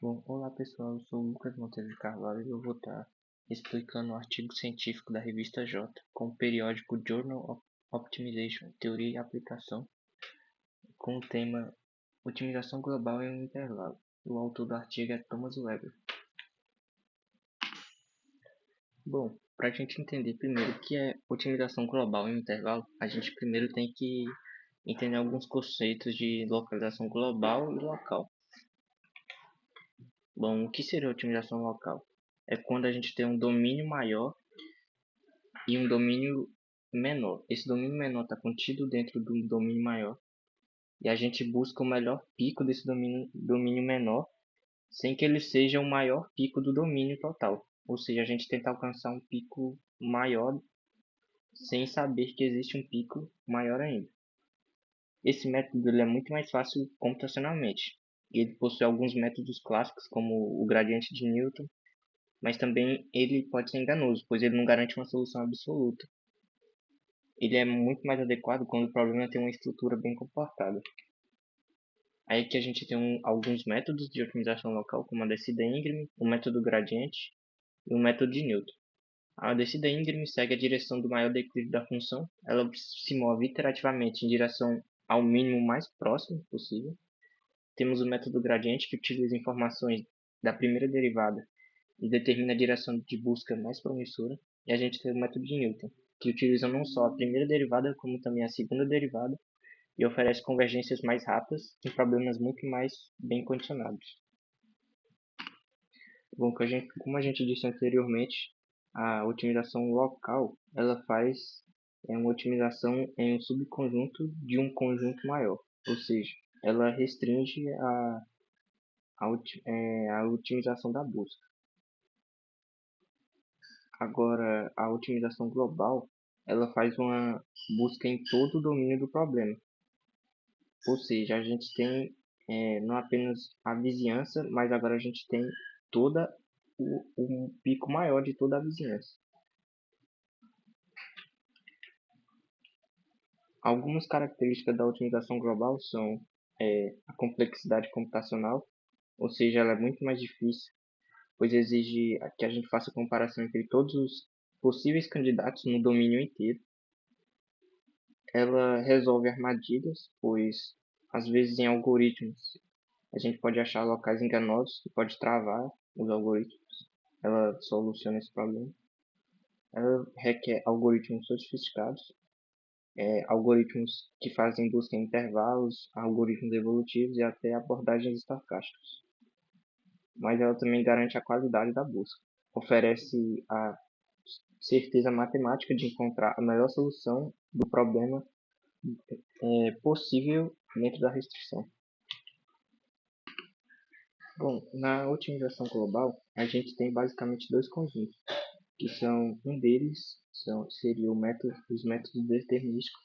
Bom, olá pessoal, eu sou o Lucas Monteiro de Carvalho e eu vou estar explicando o artigo científico da revista J com o periódico Journal of Optimization, Teoria e Aplicação, com o tema Otimização Global em um Intervalo. O autor do artigo é Thomas Weber. Bom, para a gente entender primeiro o que é otimização global em um intervalo, a gente primeiro tem que entender alguns conceitos de localização global e local. Bom, o que seria otimização local? É quando a gente tem um domínio maior e um domínio menor. Esse domínio menor está contido dentro do domínio maior e a gente busca o melhor pico desse domínio menor sem que ele seja o maior pico do domínio total. Ou seja, a gente tenta alcançar um pico maior sem saber que existe um pico maior ainda. Esse método ele é muito mais fácil computacionalmente. Ele possui alguns métodos clássicos, como o gradiente de Newton, mas também ele pode ser enganoso, pois ele não garante uma solução absoluta. Ele é muito mais adequado quando o problema tem uma estrutura bem comportada. Aí que a gente tem alguns métodos de otimização local, como a descida íngreme, o método gradiente e o método de Newton. A descida íngreme segue a direção do maior declive da função. Ela se move iterativamente em direção ao mínimo mais próximo possível. Temos o método gradiente, que utiliza informações da primeira derivada e determina a direção de busca mais promissora. E a gente tem o método de Newton, que utiliza não só a primeira derivada, como também a segunda derivada, e oferece convergências mais rápidas em problemas muito mais bem condicionados. Bom, como a gente disse anteriormente, a otimização local ela faz uma otimização em um subconjunto de um conjunto maior, ou seja, ela restringe a otimização da busca. Agora, a otimização global ela faz uma busca em todo o domínio do problema. Ou seja, a gente tem não apenas a vizinhança, mas agora a gente tem toda o pico maior de toda a vizinhança. Algumas características da otimização global são a complexidade computacional, ou seja, ela é muito mais difícil, pois exige que a gente faça comparação entre todos os possíveis candidatos no domínio inteiro. Ela resolve armadilhas, pois às vezes em algoritmos a gente pode achar locais enganosos que pode travar os algoritmos. Ela soluciona esse problema. Ela requer algoritmos sofisticados, algoritmos que fazem busca em intervalos, algoritmos evolutivos e até abordagens estocásticas. Mas ela também garante a qualidade da busca. Oferece a certeza matemática de encontrar a melhor solução do problema possível dentro da restrição. Bom, na otimização global, a gente tem basicamente dois conjuntos, que são um deles seria os métodos determinísticos,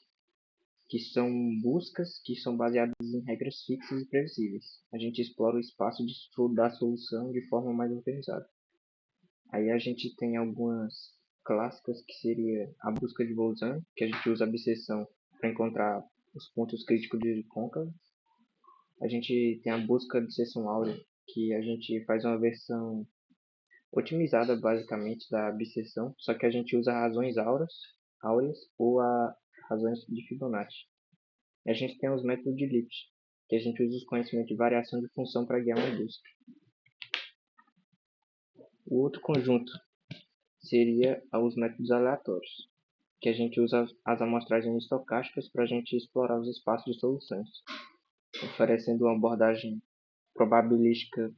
que são buscas que são baseadas em regras fixas e previsíveis. A gente explora o espaço de estudo da solução de forma mais organizada. Aí a gente tem algumas clássicas, que seria a busca de Bolzano, que a gente usa a abscissão para encontrar os pontos críticos de côncavo. A gente tem a busca de seção áurea, que a gente faz uma versão otimizada basicamente da abscissão, só que a gente usa razões áureas ou razões de Fibonacci. E a gente tem os métodos de Lipsch, que a gente usa os conhecimentos de variação de função para guiar uma busca. O outro conjunto seria os métodos aleatórios, que a gente usa as amostragens estocásticas para a gente explorar os espaços de soluções, oferecendo uma abordagem probabilística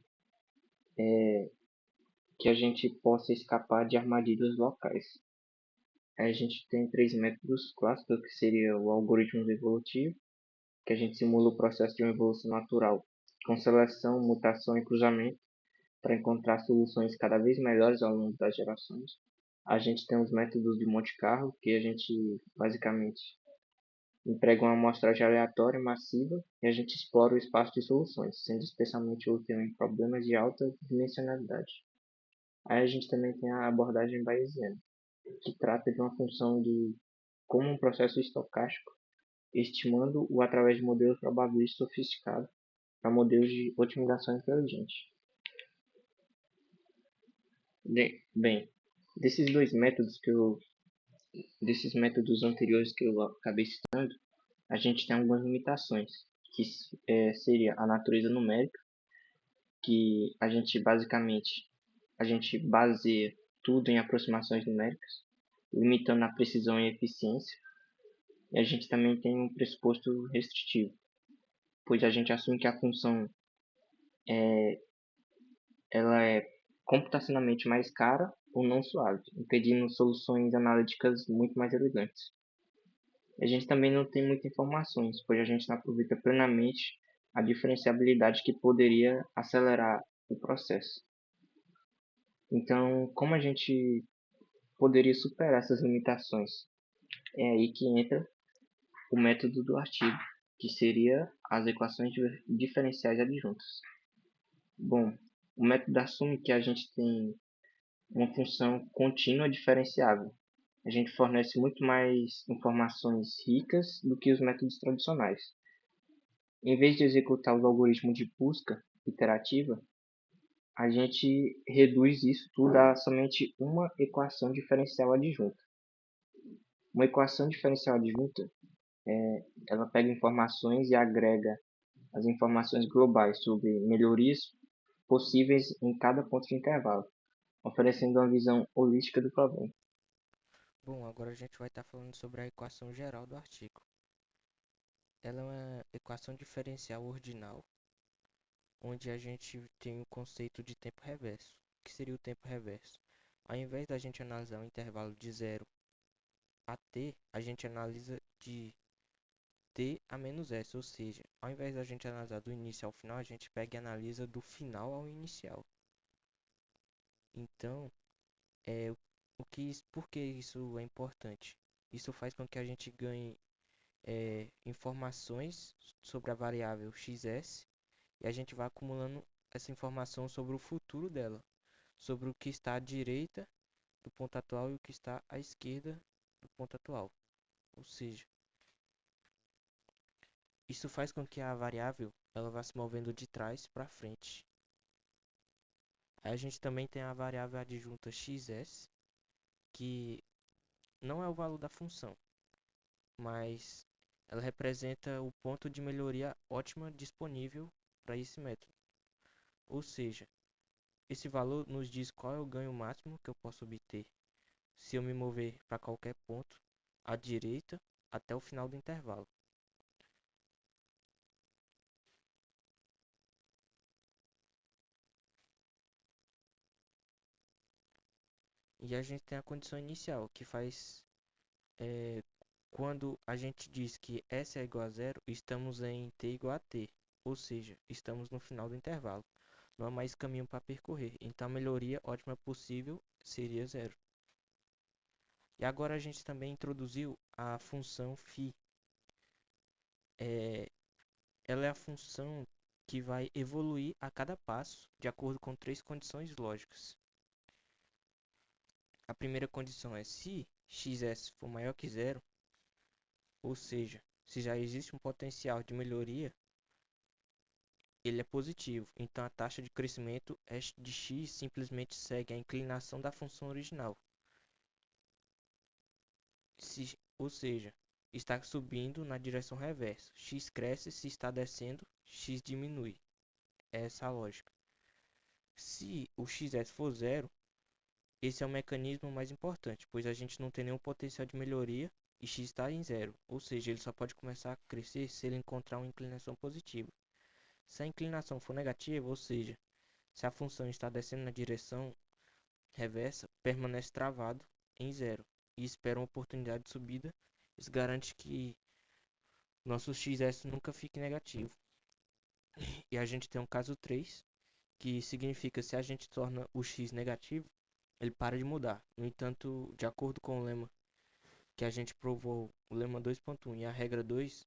que a gente possa escapar de armadilhas locais. Aí a gente tem três métodos clássicos, que seria o algoritmo evolutivo, que a gente simula o processo de uma evolução natural com seleção, mutação e cruzamento para encontrar soluções cada vez melhores ao longo das gerações. A gente tem os métodos de Monte Carlo, que a gente basicamente emprega uma amostragem aleatória massiva e a gente explora o espaço de soluções, sendo especialmente útil em problemas de alta dimensionalidade. Aí a gente também tem a abordagem bayesiana, que trata de uma função de como um processo estocástico, estimando-o através de modelos probabilísticos sofisticados para modelos de otimização inteligente. Bem, desses dois métodos desses métodos anteriores que eu acabei citando, a gente tem algumas limitações, que seria a natureza numérica, que a gente baseia tudo em aproximações numéricas, limitando a precisão e a eficiência. E a gente também tem um pressuposto restritivo, pois a gente assume que a função ela é computacionalmente mais cara ou não suave, impedindo soluções analíticas muito mais elegantes. A gente também não tem muitas informações, pois a gente não aproveita plenamente a diferenciabilidade que poderia acelerar o processo. Então, como a gente poderia superar essas limitações? É aí que entra o método do artigo, que seria as equações diferenciais adjuntas. Bom, o método assume que a gente tem uma função contínua diferenciável. A gente fornece muito mais informações ricas do que os métodos tradicionais. Em vez de executar os algoritmos de busca iterativa, a gente reduz isso tudo a somente uma equação diferencial adjunta. Uma equação diferencial adjunta, ela pega informações e agrega as informações globais sobre melhorias possíveis em cada ponto de intervalo, oferecendo uma visão holística do problema. Bom, agora a gente vai estar falando sobre a equação geral do artigo. Ela é uma equação diferencial ordinal, onde a gente tem o conceito de tempo reverso. O que seria o tempo reverso? Ao invés da gente analisar um intervalo de 0 a t, a gente analisa de t a menos s, ou seja, ao invés da gente analisar do início ao final, a gente pega e analisa do final ao inicial. Então, por que isso é importante? Isso faz com que a gente ganhe informações sobre a variável xs e a gente vai acumulando essa informação sobre o futuro dela, sobre o que está à direita do ponto atual e o que está à esquerda do ponto atual. Ou seja, isso faz com que a variável ela vá se movendo de trás para frente. Aí a gente também tem a variável adjunta xs, que não é o valor da função, mas ela representa o ponto de melhoria ótima disponível para esse método. Ou seja, esse valor nos diz qual é o ganho máximo que eu posso obter se eu me mover para qualquer ponto à direita até o final do intervalo. E a gente tem a condição inicial, que faz é, quando a gente diz que S é igual a zero, estamos em t igual a t, ou seja, estamos no final do intervalo. Não há mais caminho para percorrer, então a melhoria ótima possível seria zero. E agora a gente também introduziu a função φ. É, ela é a função que vai evoluir a cada passo de acordo com três condições lógicas. A primeira condição é se xs for maior que zero, ou seja, se já existe um potencial de melhoria, ele é positivo, então a taxa de crescimento de x simplesmente segue a inclinação da função original. Ou seja, está subindo na direção reversa. X cresce, se está descendo, x diminui. É essa a lógica. Se o xs for zero, esse é o mecanismo mais importante, pois a gente não tem nenhum potencial de melhoria e x está em zero, ou seja, ele só pode começar a crescer se ele encontrar uma inclinação positiva. Se a inclinação for negativa, ou seja, se a função está descendo na direção reversa, permanece travado em zero e espera uma oportunidade de subida. Isso garante que nosso xs nunca fique negativo. E a gente tem um caso 3, que significa se a gente torna o x negativo, ele para de mudar. No entanto, de acordo com o lema que a gente provou, o lema 2.1 e a regra 2,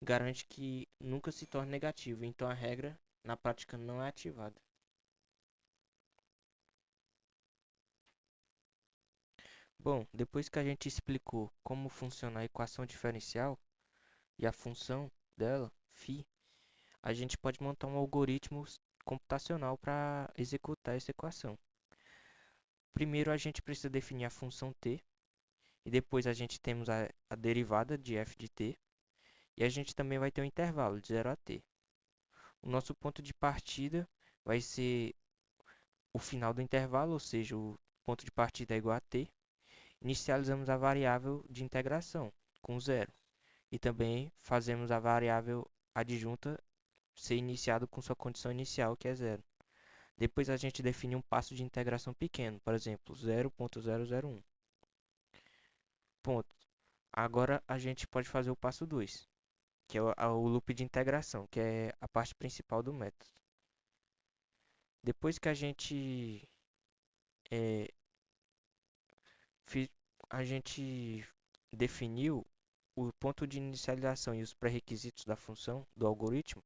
garante que nunca se torne negativo. Então a regra, na prática, não é ativada. Bom, depois que a gente explicou como funciona a equação diferencial e a função dela, φ, a gente pode montar um algoritmo computacional para executar essa equação. Primeiro a gente precisa definir a função t, e depois a gente temos a derivada de f de t, e a gente também vai ter um intervalo de 0 a t. O nosso ponto de partida vai ser o final do intervalo, ou seja, o ponto de partida é igual a t. Inicializamos a variável de integração com zero e também fazemos a variável adjunta ser iniciado com sua condição inicial, que é zero. Depois a gente define um passo de integração pequeno, por exemplo, 0.001. Ponto. Agora a gente pode fazer o passo 2, que é o loop de integração, que é a parte principal do método. Depois que é, a gente definiu o ponto de inicialização e os pré-requisitos da função do algoritmo,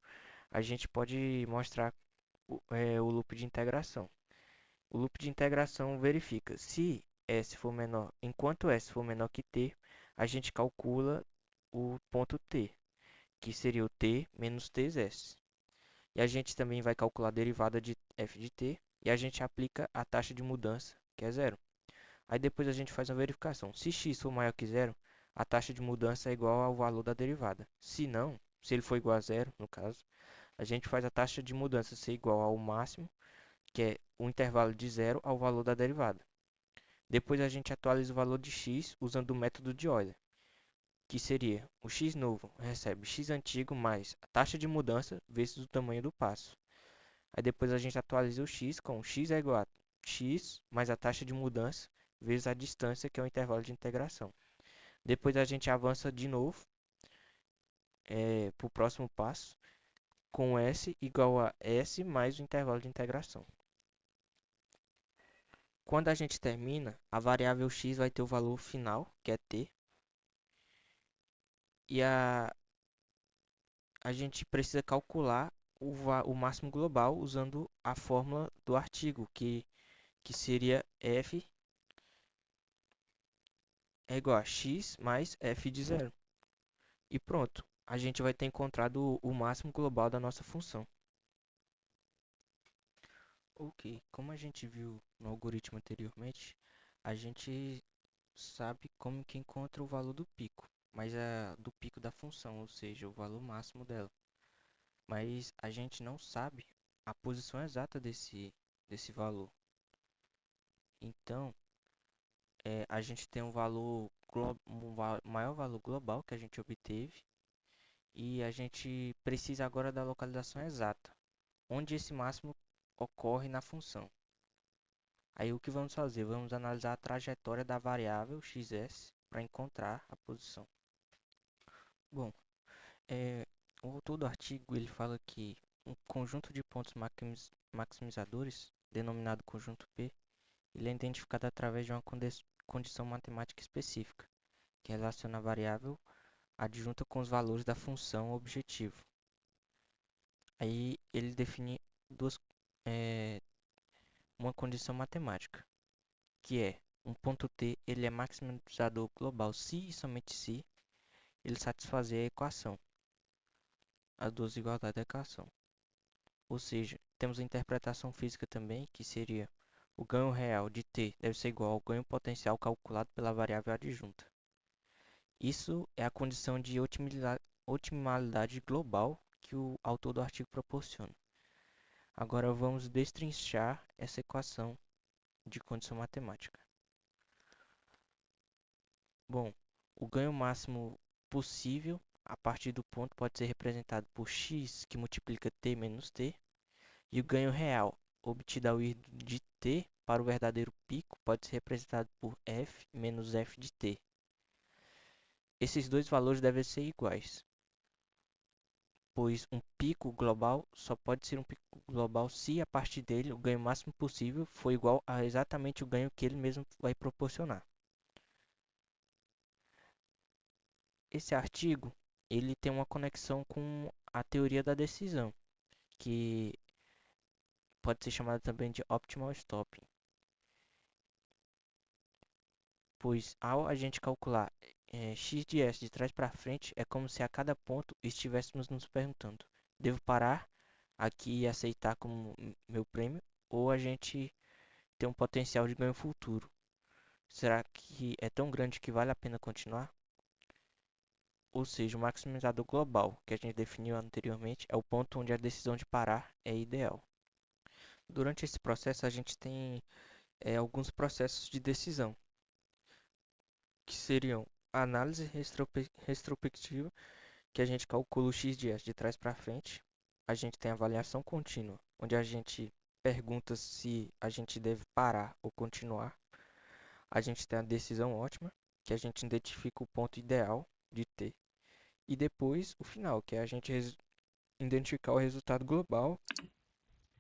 a gente pode mostrar o loop de integração. O loop de integração verifica se S for menor, enquanto S for menor que T, a gente calcula o ponto T, que seria o T menos Ts. E a gente também vai calcular a derivada de f de t e a gente aplica a taxa de mudança, que é zero. Aí depois a gente faz a verificação. Se x for maior que zero, a taxa de mudança é igual ao valor da derivada. Se não, se ele for igual a zero, no caso, a gente faz a taxa de mudança ser igual ao máximo, que é o intervalo de zero ao valor da derivada. Depois a gente atualiza o valor de x usando o método de Euler, que seria o x novo recebe x antigo mais a taxa de mudança vezes o tamanho do passo. Aí depois a gente atualiza o x com x é igual a x mais a taxa de mudança vezes a distância, que é o intervalo de integração. Depois a gente avança de novo para o próximo passo, com s igual a s mais o intervalo de integração. Quando a gente termina, a variável x vai ter o valor final, que é t, e a gente precisa calcular o máximo global usando a fórmula do artigo, que seria f é igual a x mais f de zero. E pronto, a gente vai ter encontrado o máximo global da nossa função. Ok, como a gente viu no algoritmo anteriormente, a gente sabe como que encontra o valor do pico, mas é do pico da função, ou seja, o valor máximo dela. Mas a gente não sabe a posição exata desse valor. Então, a gente tem um valor maior valor global que a gente obteve e a gente precisa agora da localização exata, onde esse máximo ocorre na função. Aí o que vamos fazer? Vamos analisar a trajetória da variável xs para encontrar a posição. Bom, o autor do artigo ele fala que um conjunto de pontos maximizadores, denominado conjunto P, ele é identificado através de uma condição matemática específica, que relaciona a variável adjunta com os valores da função objetivo. Aí ele define é, uma condição matemática, que é um ponto T ele é maximizador global se e somente se ele satisfazer a equação, as duas igualdades da equação. Ou seja, temos a interpretação física também, que seria o ganho real de T deve ser igual ao ganho potencial calculado pela variável adjunta. Isso é a condição de otimalidade global que o autor do artigo proporciona. Agora vamos destrinchar essa equação de condição matemática. Bom, o ganho máximo possível a partir do ponto pode ser representado por x, que multiplica t menos t, e o ganho real obtido ao ir de t para o verdadeiro pico pode ser representado por f menos f de t. Esses dois valores devem ser iguais, pois um pico global só pode ser um pico global se a partir dele o ganho máximo possível for igual a exatamente o ganho que ele mesmo vai proporcionar. Esse artigo ele tem uma conexão com a teoria da decisão, que pode ser chamada também de optimal stopping, pois ao a gente calcular x de s de trás para frente, é como se a cada ponto estivéssemos nos perguntando: devo parar aqui e aceitar como meu prêmio, ou a gente tem um potencial de ganho futuro. Será que é tão grande que vale a pena continuar? Ou seja, o maximizador global, que a gente definiu anteriormente, é o ponto onde a decisão de parar é ideal. Durante esse processo, a gente tem alguns processos de decisão, que seriam a análise retrospectiva, que a gente calcula o x dias de trás para frente. A gente tem a avaliação contínua, onde a gente pergunta se a gente deve parar ou continuar. A gente tem a decisão ótima, que a gente identifica o ponto ideal de ter. E depois o final, que é a gente identificar o resultado global.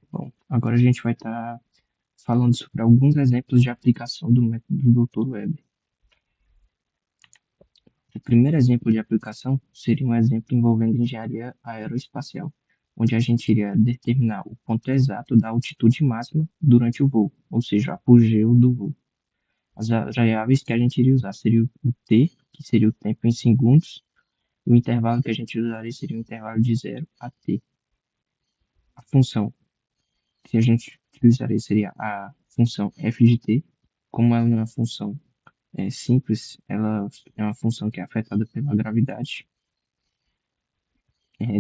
Bom, agora a gente vai estar falando sobre alguns exemplos de aplicação do método do Dr. Web. O primeiro exemplo de aplicação seria um exemplo envolvendo engenharia aeroespacial, onde a gente iria determinar o ponto exato da altitude máxima durante o voo, ou seja, o apogeu do voo. As variáveis que a gente iria usar seria o t, que seria o tempo em segundos, e o intervalo que a gente usaria seria o intervalo de 0 a t. A função que a gente utilizaria seria a função f de t, como ela é uma função simples, ela é uma função que é afetada pela gravidade.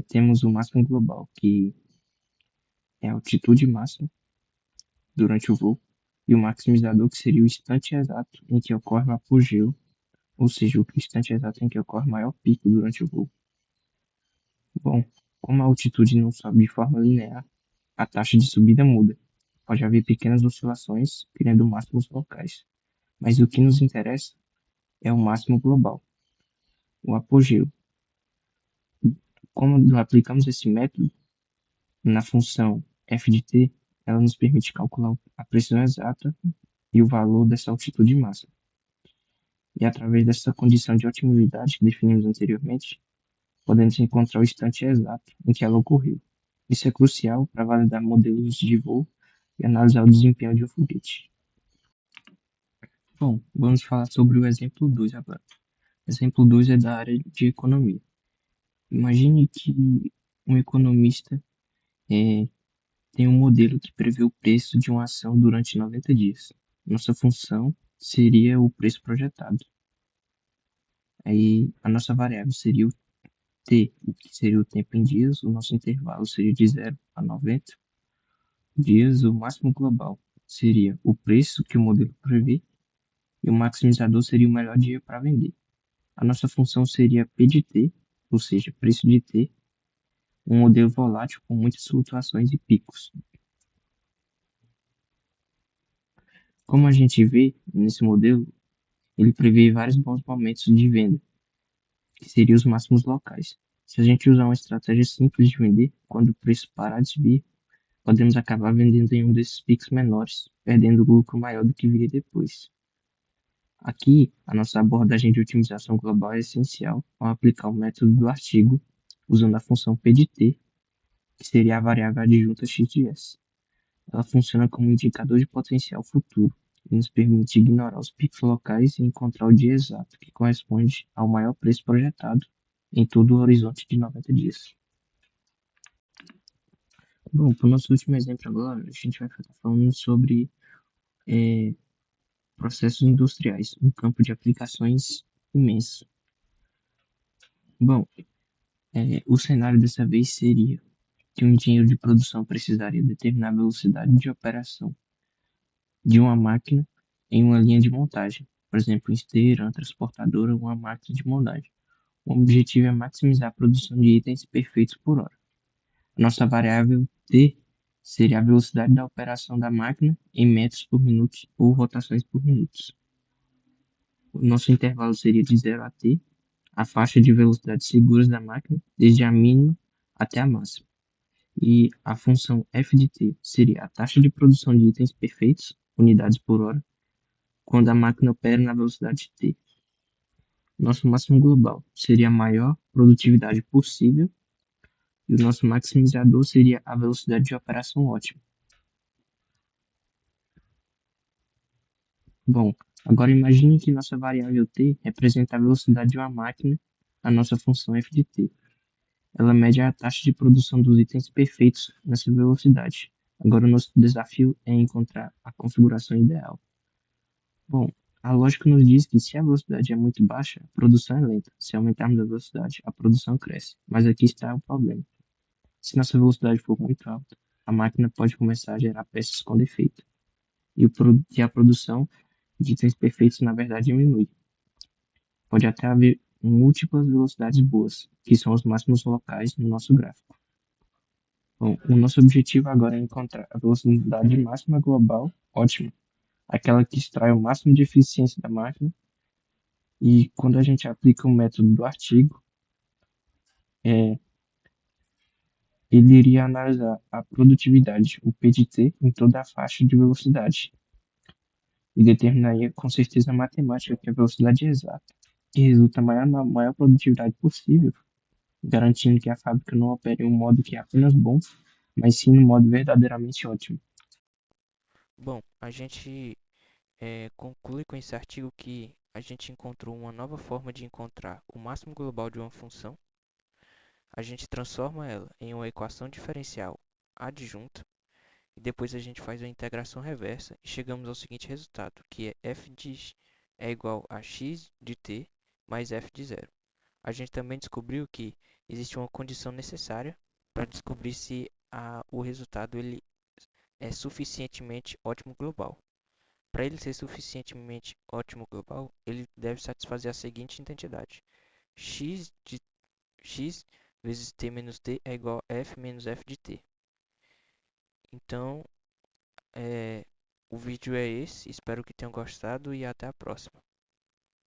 Temos o máximo global, que é a altitude máxima durante o voo, e o maximizador, que seria o instante exato em que ocorre o apogeu, ou seja, o instante exato em que ocorre o maior pico durante o voo. Bom, como a altitude não sobe de forma linear, a taxa de subida muda. Pode haver pequenas oscilações, criando máximos locais. Mas o que nos interessa é o máximo global, o apogeu. Como aplicamos esse método na função f de t, ela nos permite calcular a pressão exata e o valor dessa altitude máxima. E através dessa condição de otimidade que definimos anteriormente, podemos encontrar o instante exato em que ela ocorreu. Isso é crucial para validar modelos de voo e analisar o desempenho de um foguete. Bom, vamos falar sobre o exemplo 2 agora. O exemplo 2 é da área de economia. Imagine que um economista tem um modelo que prevê o preço de uma ação durante 90 dias. Nossa função seria o preço projetado. Aí a nossa variável seria o t, que seria o tempo em dias, o nosso intervalo seria de 0 a 90 dias, o máximo global seria o preço que o modelo prevê, e o maximizador seria o melhor dia para vender. A nossa função seria P de T, ou seja, preço de T, um modelo volátil com muitas flutuações e picos. Como a gente vê nesse modelo, ele prevê vários bons momentos de venda, que seriam os máximos locais. Se a gente usar uma estratégia simples de vender, quando o preço parar de subir, podemos acabar vendendo em um desses picos menores, perdendo lucro maior do que viria depois. Aqui, a nossa abordagem de otimização global é essencial ao aplicar o método do artigo, usando a função P de T, que seria a variável adjunta x de s. Ela funciona como indicador de potencial futuro e nos permite ignorar os picos locais e encontrar o dia exato, que corresponde ao maior preço projetado em todo o horizonte de 90 dias. Bom, para o nosso último exemplo agora, a gente vai estar falando sobre processos industriais, um campo de aplicações imenso. Bom, o cenário dessa vez seria que um engenheiro de produção precisaria determinar a velocidade de operação de uma máquina em uma linha de montagem, por exemplo, uma esteira, uma transportadora ou uma máquina de moldagem. O objetivo é maximizar a produção de itens perfeitos por hora. A nossa variável t seria a velocidade da operação da máquina em metros por minuto ou rotações por minuto. O nosso intervalo seria de 0 a t, a faixa de velocidades seguras da máquina, desde a mínima até a máxima. E a função f de t seria a taxa de produção de itens perfeitos, unidades por hora, quando a máquina opera na velocidade t. Nosso máximo global seria a maior produtividade possível e o nosso maximizador seria a velocidade de operação ótima. Bom, agora imagine que nossa variável t representa a velocidade de uma máquina, a nossa função f de t. Ela mede a taxa de produção dos itens perfeitos nessa velocidade. Agora o nosso desafio é encontrar a configuração ideal. Bom, a lógica nos diz que se a velocidade é muito baixa, a produção é lenta. Se aumentarmos a velocidade, a produção cresce. Mas aqui está o problema. Se nossa velocidade for muito alta, a máquina pode começar a gerar peças com defeito. E a produção de itens perfeitos, na verdade, diminui. Pode até haver múltiplas velocidades boas, que são os máximos locais no nosso gráfico. Bom, o nosso objetivo agora é encontrar a velocidade máxima global ótima, aquela que extrai o máximo de eficiência da máquina. E quando a gente aplica o método do artigo, é, ele iria analisar a produtividade, o P de T, em toda a faixa de velocidade e determinaria com certeza matemática que a velocidade é exata, que resulta na maior produtividade possível, garantindo que a fábrica não opere em um modo que é apenas bom, mas sim no modo verdadeiramente ótimo. Bom, a gente conclui com esse artigo que a gente encontrou uma nova forma de encontrar o máximo global de uma função. A gente transforma ela em uma equação diferencial adjunta e depois a gente faz a integração reversa e chegamos ao seguinte resultado, que é f de x é igual a x de t mais f de zero. A gente também descobriu que existe uma condição necessária para descobrir se o resultado ele é suficientemente ótimo global. Para ele ser suficientemente ótimo global, ele deve satisfazer a seguinte identidade: x de x vezes t menos t é igual a f menos f de t. Então, o vídeo é esse. Espero que tenham gostado e até a próxima.